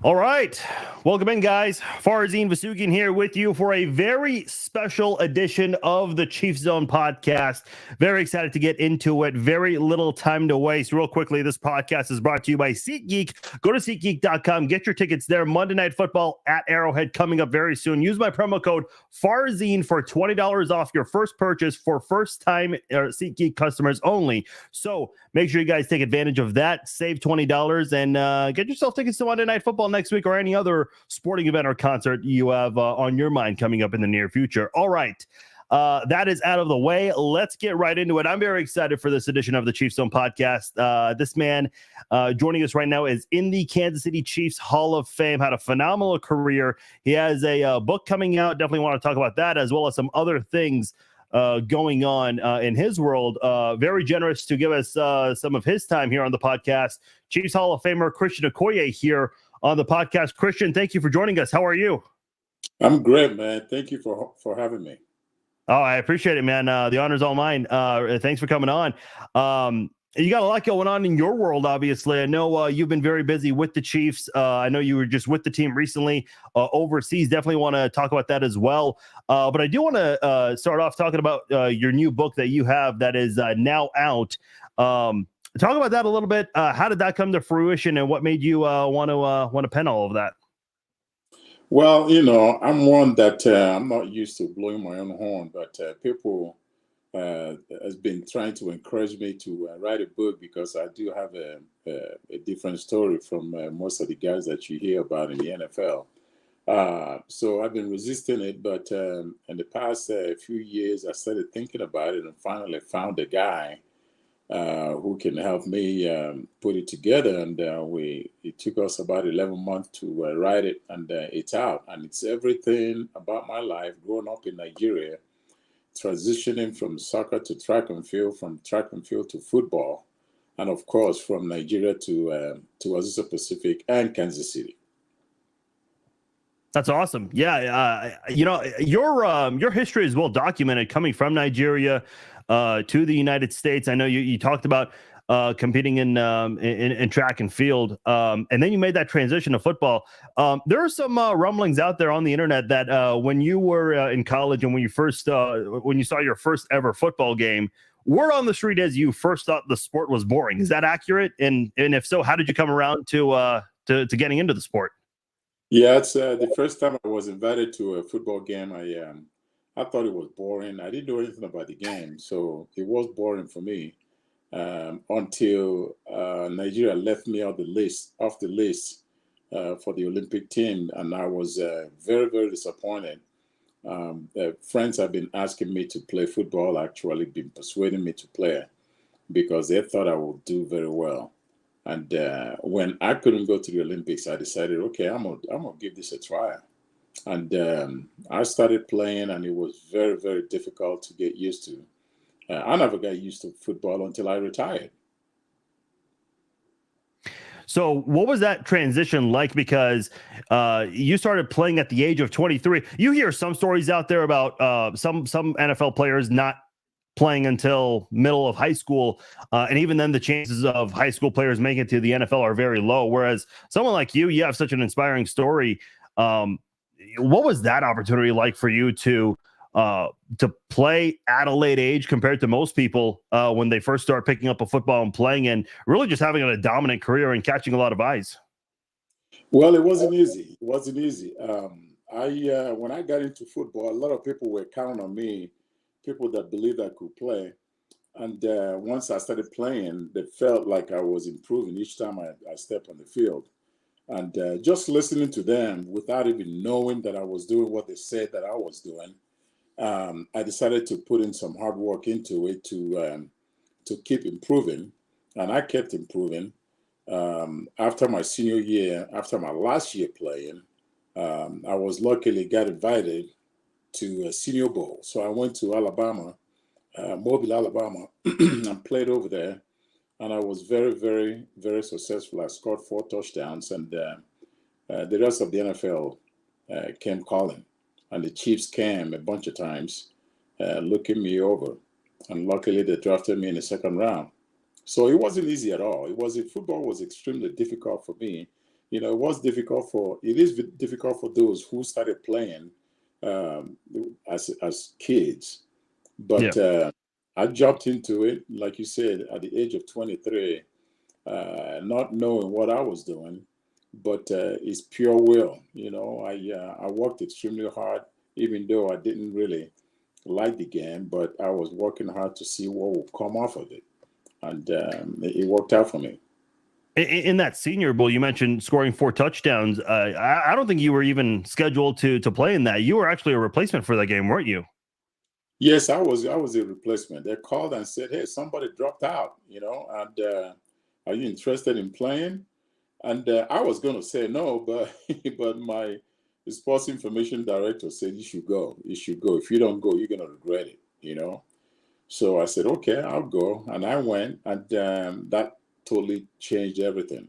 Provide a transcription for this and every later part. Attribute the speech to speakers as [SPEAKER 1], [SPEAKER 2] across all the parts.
[SPEAKER 1] All right. Welcome in, guys. Farzin Vasugian here with you for a very special edition of the Chief Zone podcast. Very excited to get into it. Very little time to waste. Real quickly, this podcast is brought to you by SeatGeek. Go to SeatGeek.com. Get your tickets there. Monday Night Football at Arrowhead coming up very soon. Use my promo code Farzin for $20 off your first purchase for first-time SeatGeek customers only. So make sure you guys take advantage of that. Save $20 and get yourself tickets to Monday Night Football next week or any other sporting event or concert you have on your mind coming up in the near future. All right. That is out of the way. Let's get right into it. I'm very excited for this edition of the Chiefs Zone podcast. This man joining us right now is in the Kansas City Chiefs Hall of Fame, had a phenomenal career. He has a book coming out. Definitely want to talk about that as well as some other things going on in his world. Very generous to give us some of his time here on the podcast. Chiefs Hall of Famer Christian Okoye here on the podcast. Christian, thank you for joining us. How are you?
[SPEAKER 2] I'm great, man. Thank you for having me.
[SPEAKER 1] Oh, I appreciate it, man. The honor's all mine. Thanks for coming on. You got a lot going on in your world, obviously. I know you've been very busy with the Chiefs. I know you were just with the team recently overseas. Definitely want to talk about that as well. But I do want to start off talking about your new book that you have that is now out. Talk about that a little bit. How did that come to fruition, and what made you want to pen all of that?
[SPEAKER 2] Well, I'm one that I'm not used to blowing my own horn, but people has been trying to encourage me to write a book because I do have a different story from most of the guys that you hear about in the NFL. So I've been resisting it, but in the past few years, I started thinking about it and finally found a guy who can help me put it together. And it took us about 11 months to write it, and it's out. And it's everything about my life growing up in Nigeria, transitioning from soccer to track and field, from track and field to football, and of course from Nigeria to Azusa Pacific and Kansas City.
[SPEAKER 1] That's awesome. Yeah, your history is well documented, coming from Nigeria to the United States. I know you talked about competing in track and field, and then you made that transition to football. There are some rumblings out there on the internet that when you were in college and when you saw your first ever football game, word on the street is you first thought the sport was boring. Is that accurate? And if so, how did you come around to getting into the sport?
[SPEAKER 2] Yeah, it's the first time I was invited to a football game. I thought it was boring. I didn't know anything about the game, so it was boring for me until Nigeria left me off the list for the Olympic team, and I was very, very disappointed. Friends have been asking me to play football, actually been persuading me to play because they thought I would do very well. And when I couldn't go to the Olympics, I decided, okay, I'm gonna give this a try. And I started playing, and it was very, very difficult to get used to. I never got used to football until I retired.
[SPEAKER 1] So what was that transition like? Because you started playing at the age of 23. You hear some stories out there about some NFL players not playing until middle of high school. And even then, the chances of high school players making it to the NFL are very low. Whereas someone like you have such an inspiring story. What was that opportunity like for you to play at a late age compared to most people when they first start picking up a football and playing, and really just having a dominant career and catching a lot of eyes?
[SPEAKER 2] Well, it wasn't easy. It wasn't easy. When I got into football, a lot of people were counting on me, people that believed I could play. And once I started playing, they felt like I was improving each time I stepped on the field. And just listening to them without even knowing that I was doing what they said that I was doing, I decided to put in some hard work into it to keep improving. And I kept improving. After my senior year, after my last year playing, I was luckily got invited to a Senior Bowl. So I went to Alabama, Mobile, Alabama, and played over there. And I was very, very, very successful. I scored 4 touchdowns, and the rest of the NFL came calling. And the Chiefs came a bunch of times looking me over. And luckily, they drafted me in the second round. So it wasn't easy at all. Football was extremely difficult for me it is difficult for those who started playing um, as kids.
[SPEAKER 1] Yeah.
[SPEAKER 2] But I jumped into it, like you said, at the age of 23, not knowing what I was doing, but it's pure will. I worked extremely hard, even though I didn't really like the game, but I was working hard to see what would come off of it, and it worked out for me.
[SPEAKER 1] In that Senior Bowl, you mentioned scoring 4 touchdowns. I don't think you were even scheduled to play in that. You were actually a replacement for that game, weren't you?
[SPEAKER 2] Yes, I was. I was a replacement. They called and said, "Hey, somebody dropped out. And are you interested in playing?" And I was going to say no, but but my sports information director said you should go. You should go. If you don't go, you're going to regret it. So I said, okay, I'll go, and I went, and that totally changed everything.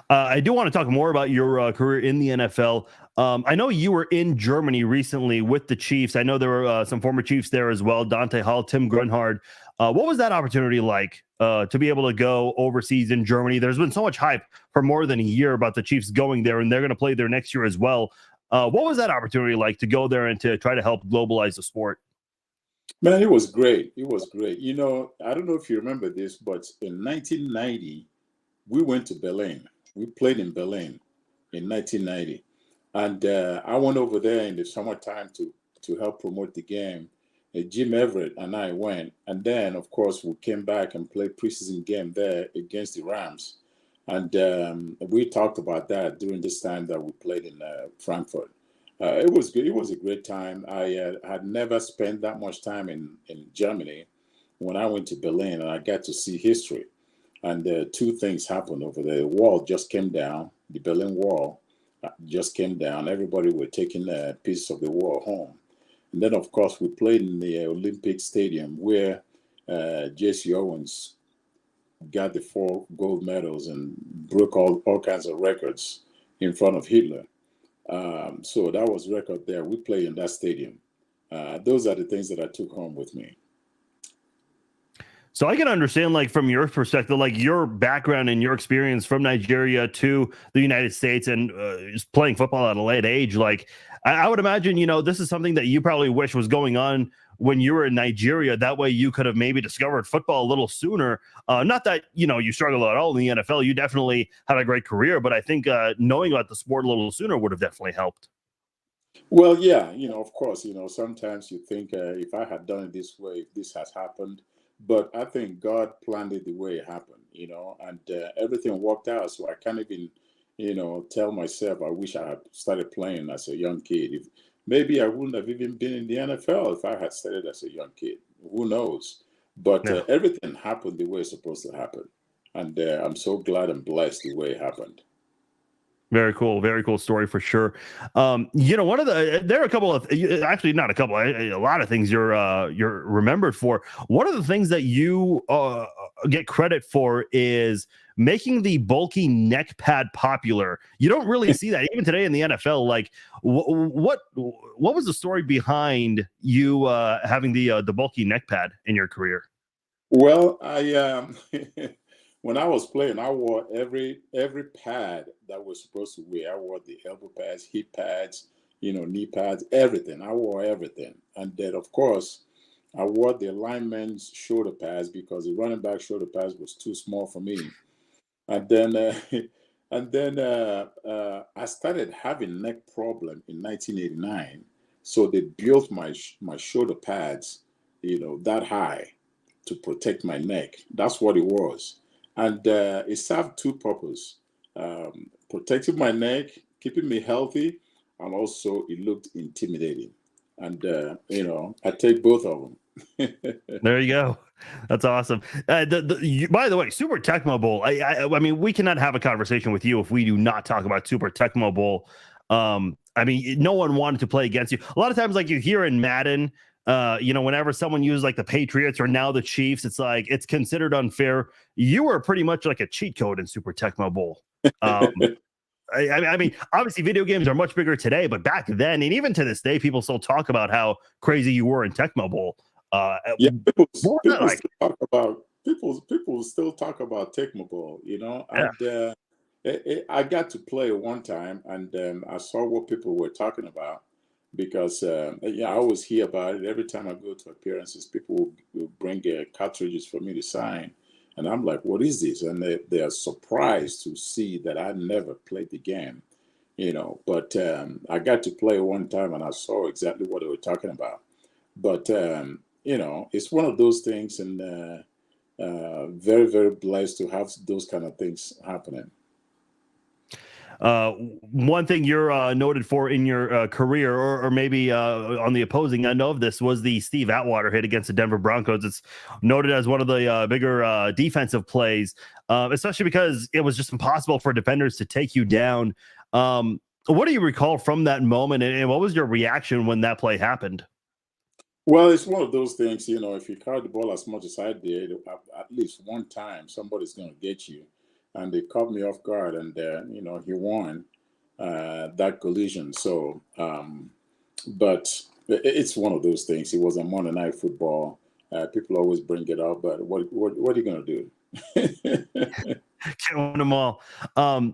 [SPEAKER 1] I do want to talk more about your career in the NFL. I know you were in Germany recently with the Chiefs. I know there were some former Chiefs there as well, Dante Hall, Tim Grunhard. What was that opportunity like to be able to go overseas in Germany? There's been so much hype for more than a year about the Chiefs going there, and they're going to play there next year as well. What was that opportunity like to go there and to try to help globalize the sport?
[SPEAKER 2] Man, it was great. It was great. I don't know if you remember this, but in 1990, we went to Berlin. We played in Berlin in 1990. And I went over there in the summertime to help promote the game. Jim Everett and I went. And then, of course, we came back and played preseason game there against the Rams. And we talked about that during this time that we played in Frankfurt. It was good. It was a great time. I had never spent that much time in Germany when I went to Berlin, and I got to see history. And two things happened over there. The wall just came down. The Berlin Wall just came down. Everybody were taking a piece of the wall home. And then, of course, we played in the Olympic Stadium where Jesse Owens got the 4 gold medals and broke all kinds of records in front of Hitler. So that was record there. We played in that stadium. Those are the things that I took home with me.
[SPEAKER 1] So I can understand, like, from your perspective, like your background and your experience from Nigeria to the United States and just playing football at a late age. Like, I would imagine, this is something that you probably wish was going on when you were in Nigeria. That way you could have maybe discovered football a little sooner. Not that, you struggled at all in the NFL. You definitely had a great career, but I think knowing about the sport a little sooner would have definitely helped.
[SPEAKER 2] Well, yeah, of course, sometimes you think if I had done it this way, if this has happened, but I think God planned it the way it happened, and everything worked out. So I can't even, tell myself I wish I had started playing as a young kid. If maybe I wouldn't have even been in the NFL if I had started as a young kid. Who knows? But
[SPEAKER 1] Yeah.
[SPEAKER 2] everything happened the way it's supposed to happen, and I'm so glad and blessed the way it happened.
[SPEAKER 1] Very cool story for sure. One of there are a couple of, actually not a couple, a lot of things you're remembered for. One of the things that you get credit for is making the bulky neck pad popular. You don't really see that even today in the NFL. Like, what was the story behind you having the bulky neck pad in your career?
[SPEAKER 2] Well, I when I was playing, I wore every pad that was supposed to wear. I wore the elbow pads, hip pads, knee pads, everything. I wore everything, and then of course, I wore the lineman's shoulder pads because the running back shoulder pads was too small for me. And then I started having neck problem in 1989. So they built my shoulder pads, that high to protect my neck. That's what it was. And it served two purposes: protecting my neck, keeping me healthy, and also it looked intimidating. And, I take both of them.
[SPEAKER 1] There you go. That's awesome. By the way, Super Tecmo Bowl. I mean, we cannot have a conversation with you if we do not talk about Super Tecmo Bowl. I mean, no one wanted to play against you. A lot of times, like you hear in Madden, whenever someone uses like the Patriots or now the Chiefs, it's like it's considered unfair. You were pretty much like a cheat code in Super Tecmo Bowl. I mean, obviously, video games are much bigger today, but back then, and even to this day, people still talk about how crazy you were in Tecmo Bowl.
[SPEAKER 2] Yeah,
[SPEAKER 1] what was that like?
[SPEAKER 2] people still talk about Tecmo Bowl,
[SPEAKER 1] Yeah.
[SPEAKER 2] and I got to play one time, and I saw what people were talking about because yeah, I always hear about it every time I go to appearances. People will bring cartridges for me to sign, and I'm like, "What is this?" And they are surprised to see that I never played the game, But I got to play one time, and I saw exactly what they were talking about. But it's one of those things, and very, very blessed to have those kind of things happening.
[SPEAKER 1] One thing you're noted for in your career, or maybe on the opposing end of this, was the Steve Atwater hit against the Denver Broncos. It's noted as one of the bigger defensive plays, especially because it was just impossible for defenders to take you down. What do you recall from that moment, and what was your reaction when that play happened?
[SPEAKER 2] Well, it's one of those things, if you carry the ball as much as I did, at least one time somebody's going to get you. And they caught me off guard, and, he won that collision. So, but it's one of those things. It was a Monday Night Football. People always bring it up, but what are you going to do?
[SPEAKER 1] Can't win them all.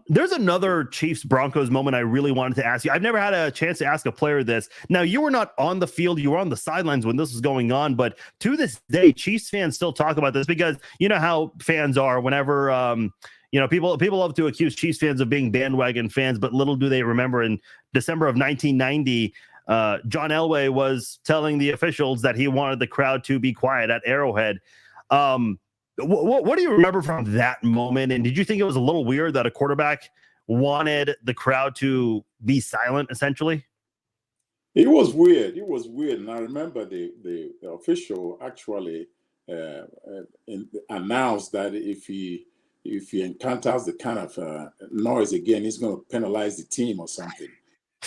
[SPEAKER 1] There's another Chiefs Broncos moment I really wanted to ask you. I've never had a chance to ask a player this. Now, you were not on the field, you were on the sidelines when this was going on, but to this day, Chiefs fans still talk about this because you know how fans are whenever people love to accuse Chiefs fans of being bandwagon fans, but little do they remember in December of 1990, John Elway was telling the officials that he wanted the crowd to be quiet at Arrowhead. What do you remember from that moment? And did you think it was a little weird that a quarterback wanted the crowd to be silent, essentially?
[SPEAKER 2] It was weird. It was weird. And I remember the official actually announced that if he encounters the kind of noise again, he's going to penalize the team or something.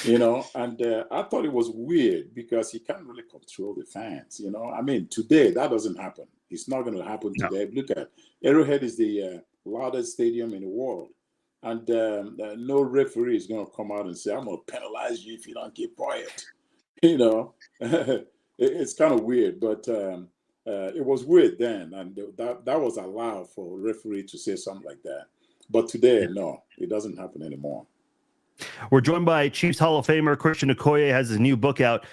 [SPEAKER 2] And I thought it was weird because he can't really control the fans. I mean, today that doesn't happen. It's not going to happen today. No. Look at Arrowhead is the loudest stadium in the world, and no referee is going to come out and say, "I'm going to penalize you if you don't keep quiet." It's kind of weird, but it was weird then, and that was allowed for a referee to say something like that. But today, no, it doesn't happen anymore.
[SPEAKER 1] We're joined by Chiefs Hall of Famer Christian Okoye. Has his new book out.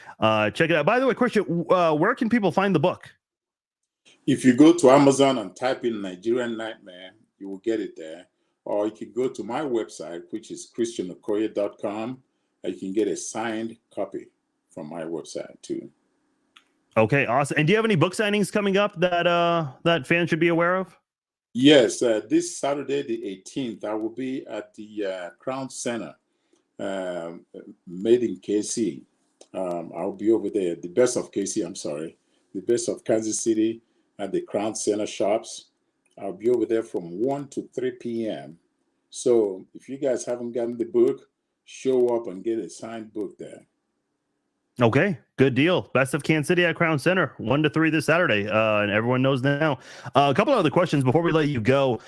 [SPEAKER 1] Check it out. By the way, Christian, where can people find the book?
[SPEAKER 2] If you go to Amazon and type in Nigerian Nightmare, you will get it there. Or you can go to my website, which is christianokoye.com, and you can get a signed copy from my website too.
[SPEAKER 1] Okay, awesome. And do you have any book signings coming up that fans should be aware of?
[SPEAKER 2] Yes, this Saturday, the 18th, I will be at the Crown Center, made in KC. I'll be over there. The Best of KC, I'm sorry. The Best of Kansas City at the Crown Center shops. I'll be over there from 1 to 3 p.m. So if you guys haven't gotten the book, show up and get a signed book there.
[SPEAKER 1] Okay, good deal. Best of Kansas City at Crown Center, 1 to 3 this Saturday, and everyone knows now. A couple of other questions before we let you go.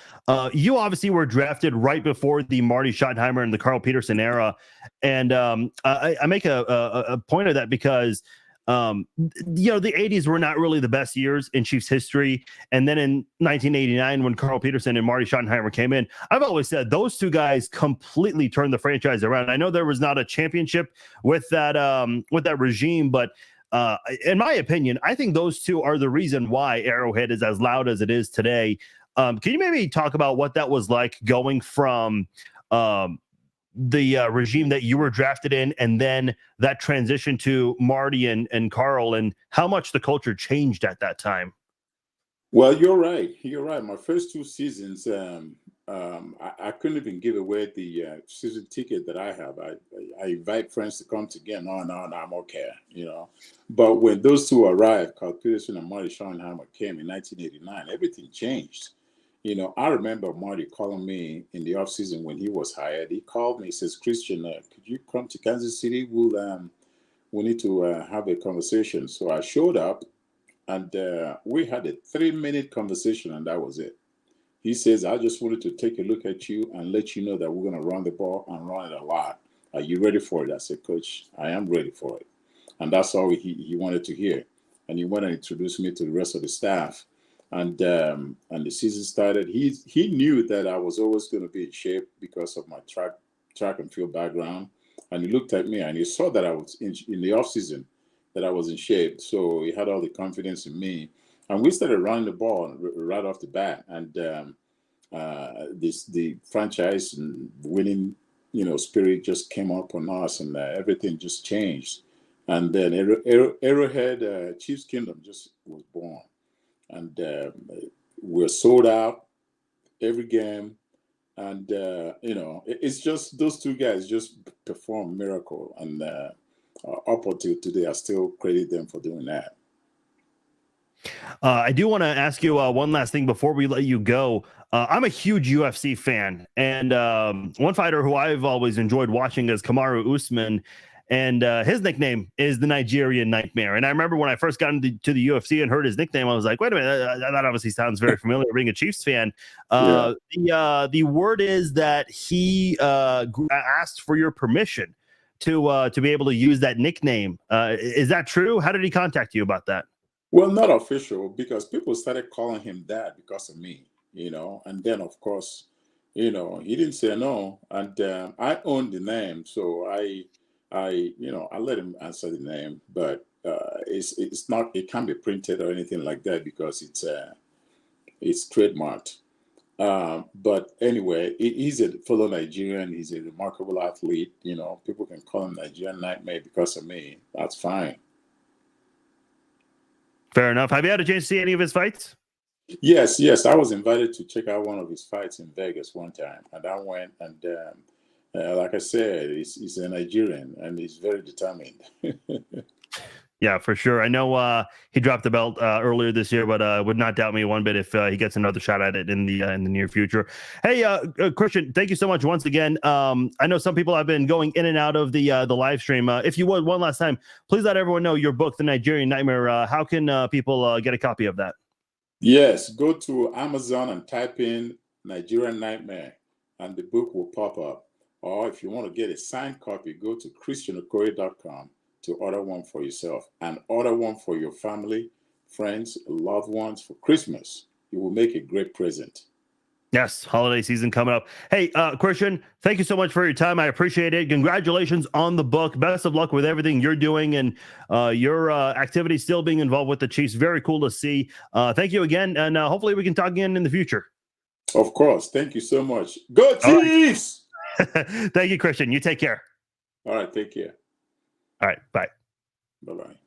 [SPEAKER 1] You obviously were drafted right before the Marty Schottenheimer and the Carl Peterson era, and I make a point of that because the 80s were not really the best years in Chiefs history. And then in 1989, when Carl Peterson and Marty Schottenheimer came in, I've always said those two guys completely turned the franchise around. I know there was not a championship with that regime, but in my opinion, I think those two are the reason why Arrowhead is as loud as it is today. Can you maybe talk about what that was like going from the regime that you were drafted in, and then that transition to Marty and Carl, and how much the culture changed at that time?
[SPEAKER 2] Well, you're right. You're right. My first 2 seasons, I couldn't even give away the season ticket that I have. I invite friends to come to get. No, I'm okay. But when those two arrived, Carl Peterson and Marty Schottenheimer came in 1989, everything changed. I remember Marty calling me in the offseason when he was hired. He called me. He says, "Christian, could you come to Kansas City? We need to have a conversation." So I showed up, and we had a 3-minute conversation, and that was it. He says, "I just wanted to take a look at you and let you know that we're going to run the ball and run it a lot. Are you ready for it?" I said, "Coach, I am ready for it." And that's all he wanted to hear. And he went and introduced me to the rest of the staff. and the season started. He knew that I was always going to be in shape because of my track and field background, and he looked at me and he saw that I was in the off season, that I was in shape. So he had all the confidence in me, and we started running the ball right off the bat. And the franchise and winning, spirit just came up on us, and everything just changed. And then Arrowhead Chiefs Kingdom just was born, and we're sold out every game. And it's just those two guys just perform miracle, and up until today, I still credit them for doing that.
[SPEAKER 1] I do want to ask you one last thing before we let you go. I'm a huge UFC fan, and one fighter who I've always enjoyed watching is Kamaru Usman, and his nickname is the Nigerian Nightmare. And I remember when I first got into the UFC and heard his nickname, I was like, wait a minute, that obviously sounds very familiar, being a Chiefs fan. The word is that he asked for your permission to be able to use that nickname. Is that true? How did he contact you about that?
[SPEAKER 2] Well, not official, because people started calling him that because of me, and then of course, he didn't say no, and I own the name, so I let him answer the name, but it's not, it can't be printed or anything like that because it's trademarked. But anyway, he's a fellow Nigerian. He's a remarkable athlete. People can call him Nigerian Nightmare because of me. That's fine.
[SPEAKER 1] Fair enough. Have you had a chance to see any of his fights?
[SPEAKER 2] Yes. I was invited to check out one of his fights in Vegas one time, and I went, and like I said, he's a Nigerian, and he's very determined.
[SPEAKER 1] Yeah, for sure. I know he dropped the belt earlier this year, but would not doubt me one bit if he gets another shot at it in the near future. Hey, Christian, thank you so much once again. I know some people have been going in and out of the live stream. If you would, one last time, please let everyone know your book, The Nigerian Nightmare. How can people get a copy of that?
[SPEAKER 2] Yes, go to Amazon and type in Nigerian Nightmare, and the book will pop up. Or if you want to get a signed copy, go to christianokoye.com to order one for yourself, and order one for your family, friends, loved ones for Christmas. It will make a great present.
[SPEAKER 1] Yes, holiday season coming up. Hey, Christian, thank you so much for your time. I appreciate it. Congratulations on the book. Best of luck with everything you're doing and your activities still being involved with the Chiefs. Very cool to see. Thank you again, and hopefully we can talk again in the future.
[SPEAKER 2] Of course. Thank you so much. Go Chiefs!
[SPEAKER 1] Right. Thank you, Christian. You take care.
[SPEAKER 2] All right, take care.
[SPEAKER 1] All right, bye.
[SPEAKER 2] Bye-bye.